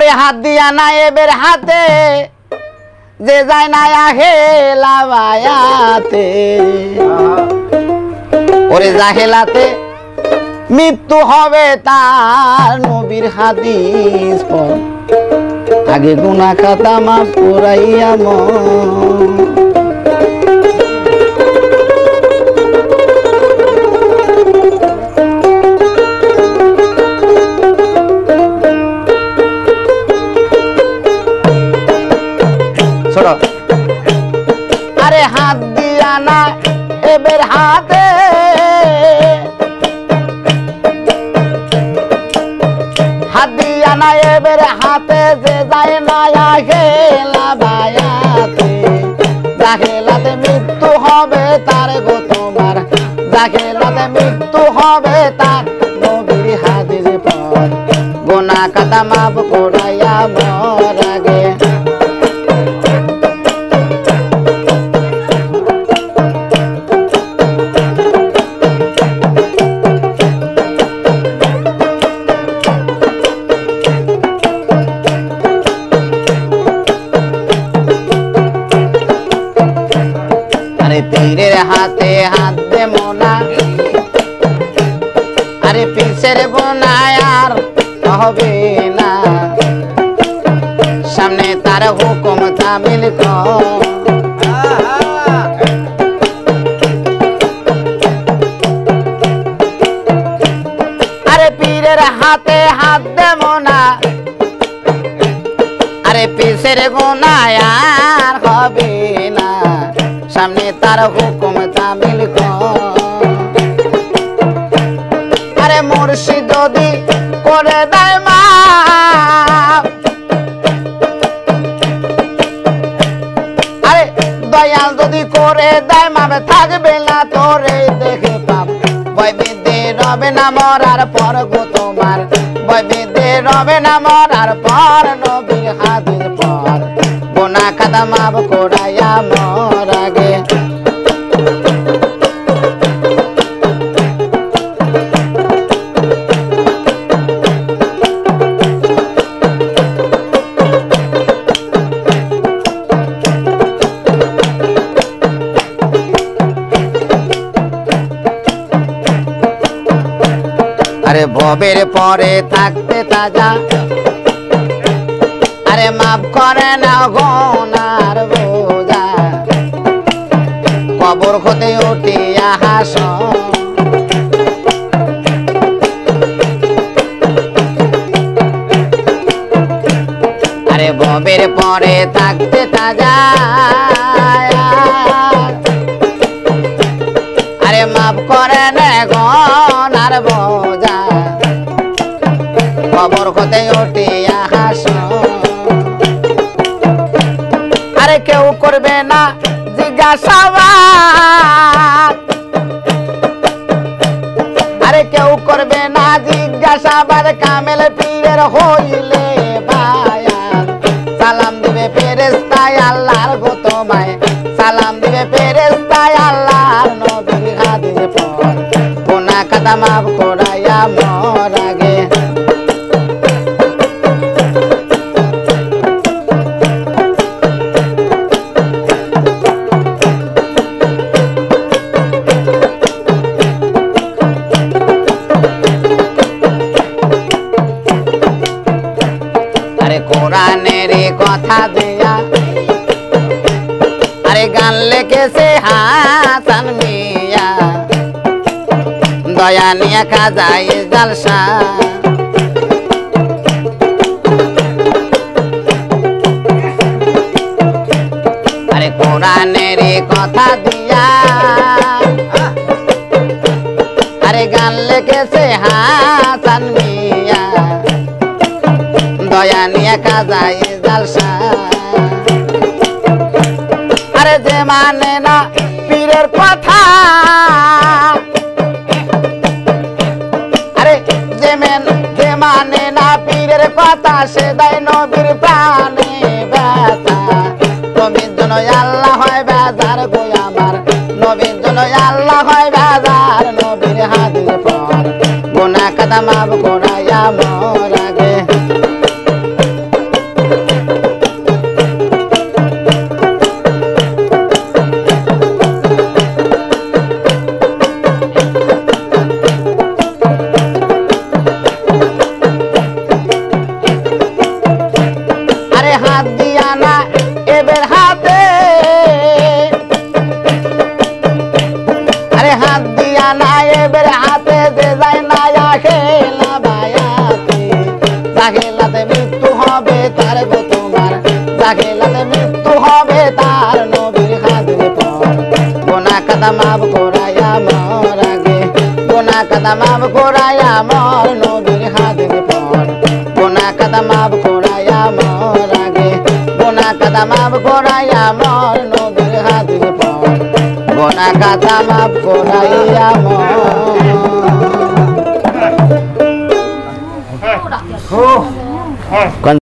ওরে হাত দিয়া নায়েবের হাতে যে যায় না আহেলাবায়াতে ওরে জাহেলাতে মৃত্যু হবে তার নবীর হাদিস পড় আগে গুনাহ খাতা মাফ করাইয়া আরে হাত দিয়া না এবের হাতে হাত দিয়া না এবের হাতে যে যায় না আহেলাবায়াতে জাহেলাতে মৃত্যু হবে তার গো তোমার জাহেলাতে মৃত্যু হবে তার নবীর হাদিস পড় গুনাহ খাতা মাফ করাইয়া মর আগে পীরের হাতে হাত দে মোনা আরে পিসের বোনায় আর হবে না সামনে তার হুকুম তামিল আরে পীরের হাতে হাত দে মোনা আরে পিসের বোনায় আর হবে না সামনে তার হুকুম তামিল আরে মুর্শিদ যদি করে দেয় মাফ আরে দয়াল যদি করে দেয় মাফ থাকবে না তোরে দেখে পাপ ভয় বিদ্যে রবে না মরার পর গো তোমার ভয় বিদ্যে রবে না মরার পর নবীর হাদিস পর গুনাহ খাতা মাফ করাইয়া মর আগে আরে ভবের পরে থাকতে তাজা আরে মাফ করে না গুনার বোঝা কবর হতে উঠিয়া হাস আরে ভবের পরে থাকতে তাজা আরে মাফ করে না গুনার বোঝা কবর হতে উঠিয়া হাস আরে কেউ করবে না জিজ্ঞাসাবাদ আরে কেউ করবে না জিজ্ঞাসাবাদ কামেল পীরের হইলে বায়ান সালাম দিবে ফেরেশতায় আল্লাহর গো তোমায় সালাম দিবে ফেরেশতায় আল্লাহর নবীর হাদিস পড় গুনাহ খাতা মাফ করাইয়া মর আগে কোরআনের কথা দেয়া আরে গান লেখেছে হাসান মিয়া দয়া নিয়া খাজাই জালসা আরে কোরআনের কথা দিয়া আরে গান লেখেছে হাসান মিয়া দয়া নিয়ে খাজাই জালসা আরে যে মানে না পীরের কথা আরে যে মানে না পীরের কথা সে দেয় নবীর প্রাণে ব্যথা নবীর জন্য আল্লাহ হয় বেজার গো আমার নবীর জন্য আল্লাহ হয় বেজার নবীর হাদিস পড় গুনাহ খাতা মাফ করাইয়া মর আগে লাতে মৃত্যু হবে তার গো তোমার যাকে লাতে মৃত্যু হবে তার নবীর খাতিরে পর গোনা কাদা মাফ করাইয়া মর আগে গোনা কাদা মাফ করাইয়া মর নবীর খাতিরে পর গোনা কাদা মাফ করাইয়া মর আগে গোনা কাদা মাফ করাইয়া মর নবীর খাতিরে পর গোনা কাদা মাফ করাইয়া মর